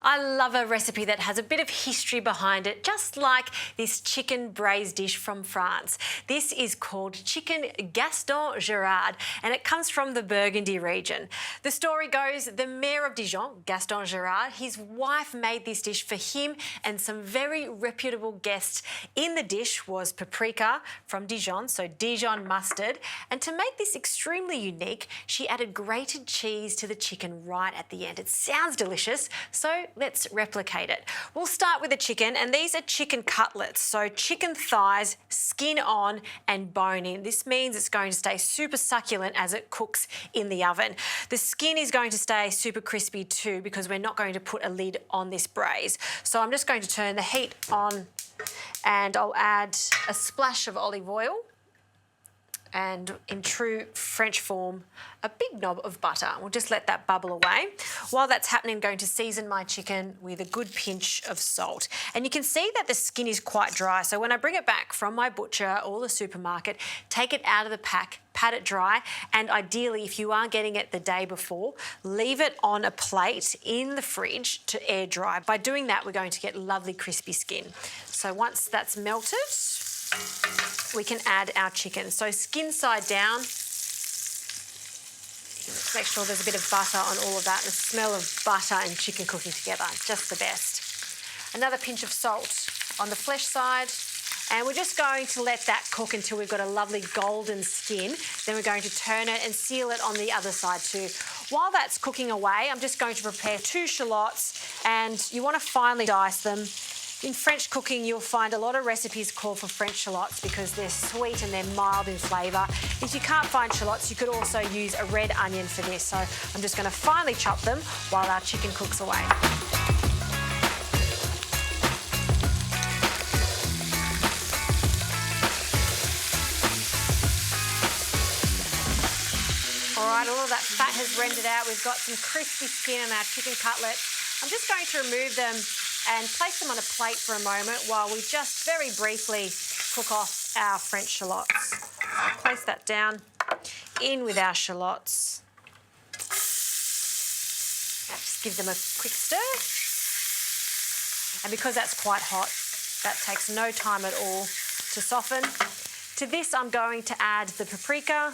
I love a recipe that has a bit of history behind it, just like this chicken braised dish from France. This is called chicken Gaston Gerard, and it comes from the Burgundy region. The story goes, the mayor of Dijon, Gaston Gerard, his wife made this dish for him and some very reputable guests. In the dish was paprika from Dijon, so Dijon mustard, and to make this extremely unique, she added grated cheese to the chicken right at the end. It sounds delicious, so let's replicate it. We'll start with the chicken, and these are chicken cutlets, so chicken thighs, skin on and bone in. This means it's going to stay super succulent as it cooks in the oven. The skin is going to stay super crispy too because we're not going to put a lid on this braise. So I'm just going to turn the heat on and I'll add a splash of olive oil and, in true French form, a big knob of butter. We'll just let that bubble away. While that's happening, I'm going to season my chicken with a good pinch of salt. And you can see that the skin is quite dry, so when I bring it back from my butcher or the supermarket, take it out of the pack, pat it dry, and ideally, if you are getting it the day before, leave it on a plate in the fridge to air dry. By doing that, we're going to get lovely crispy skin. So once that's melted, we can add our chicken. So skin side down. Make sure there's a bit of butter on all of that. The smell of butter and chicken cooking together, just the best. Another pinch of salt on the flesh side. And we're just going to let that cook until we've got a lovely golden skin. Then we're going to turn it and seal it on the other side too. While that's cooking away, I'm just going to prepare 2 shallots, and you want to finely dice them. In French cooking, you'll find a lot of recipes call for French shallots because they're sweet and they're mild in flavour. If you can't find shallots, you could also use a red onion for this. So I'm just going to finely chop them while our chicken cooks away. All right, all of that fat has rendered out. We've got some crispy skin on our chicken cutlet. I'm just going to remove them and place them on a plate for a moment while we just very briefly cook off our French shallots. I'll place that down, in with our shallots. Just give them a quick stir. And because that's quite hot, that takes no time at all to soften. To this, I'm going to add the paprika,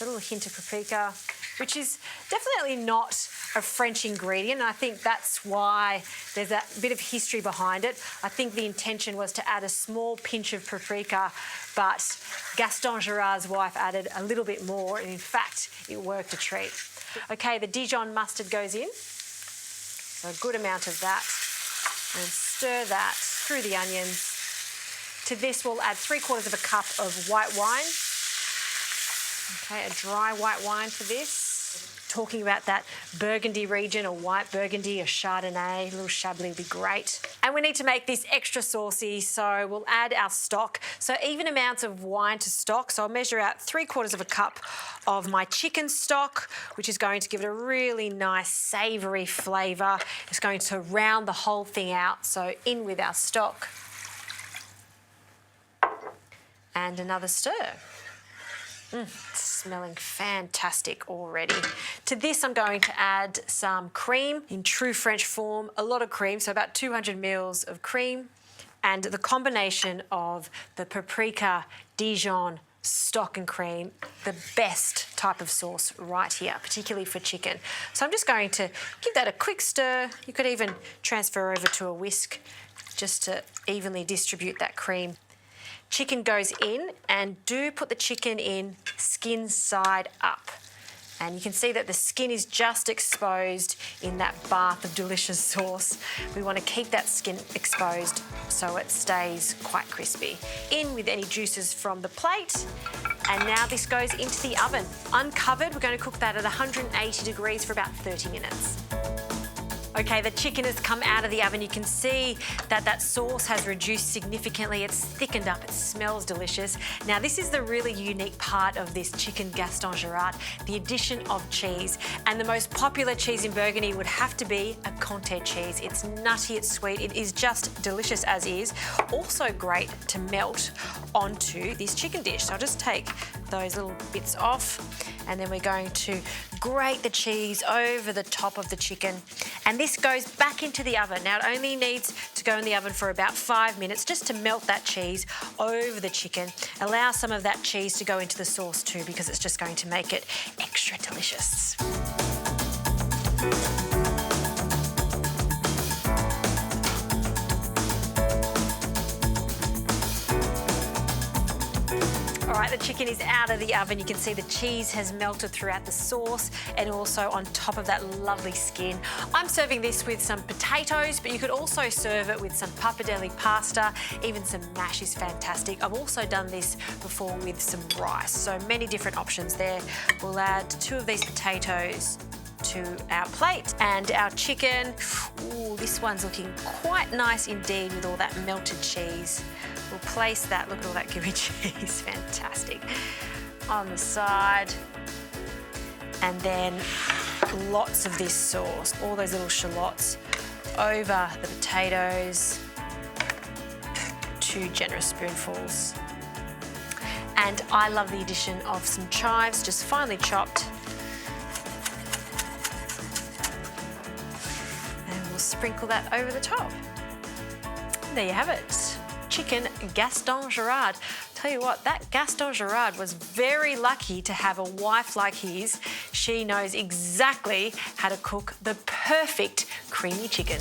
a little hint of paprika, which is definitely not a French ingredient, and I think that's why there's a bit of history behind it. I think the intention was to add a small pinch of paprika, but Gaston Gerard's wife added a little bit more, and in fact, it worked a treat. Okay, the Dijon mustard goes in, so a good amount of that, and stir that through the onions. To this, we'll add 3/4 cup of white wine. Okay, a dry white wine for this. Talking about that Burgundy region, or white Burgundy, or Chardonnay, a little Chablis would be great. And we need to make this extra saucy, so we'll add our stock. So even amounts of wine to stock. So I'll measure out 3/4 cup of my chicken stock, which is going to give it a really nice savoury flavour. It's going to round the whole thing out. So in with our stock. And another stir. It's smelling fantastic already. To this, I'm going to add some cream in true French form, a lot of cream, so about 200 mils of cream, and the combination of the paprika, Dijon, stock and cream, the best type of sauce right here, particularly for chicken. So I'm just going to give that a quick stir. You could even transfer over to a whisk just to evenly distribute that cream. Chicken goes in, and do put the chicken in skin side up. And you can see that the skin is just exposed in that bath of delicious sauce. We want to keep that skin exposed so it stays quite crispy. In with any juices from the plate. And now this goes into the oven. Uncovered, we're going to cook that at 180 degrees for about 30 minutes. Okay, the chicken has come out of the oven. You can see that that sauce has reduced significantly. It's thickened up, it smells delicious. Now, this is the really unique part of this chicken Gaston Gerard, the addition of cheese. And the most popular cheese in Burgundy would have to be a Comté cheese. It's nutty, it's sweet, it is just delicious as is. Also great to melt onto this chicken dish. So I'll just take those little bits off And then we're going to grate the cheese over the top of the chicken. And this goes back into the oven. Now, it only needs to go in the oven for about 5 minutes just to melt that cheese over the chicken. Allow some of that cheese to go into the sauce too, because it's just going to make it extra delicious. All right, the chicken is out of the oven. You can see the cheese has melted throughout the sauce and also on top of that lovely skin. I'm serving this with some potatoes, but you could also serve it with some pappardelle pasta. Even some mash is fantastic. I've also done this before with some rice, so many different options there. We'll add 2 of these potatoes to our plate and our chicken. Ooh, this one's looking quite nice indeed with all that melted cheese. We'll place that, look at all that gooey cheese, fantastic, on the side. And then lots of this sauce, all those little shallots over the potatoes, 2 generous spoonfuls. And I love the addition of some chives, just finely chopped. And we'll sprinkle that over the top. There you have it. Chicken Gaston Gerard. Tell you what, that Gaston Gerard was very lucky to have a wife like his. She knows exactly how to cook the perfect creamy chicken.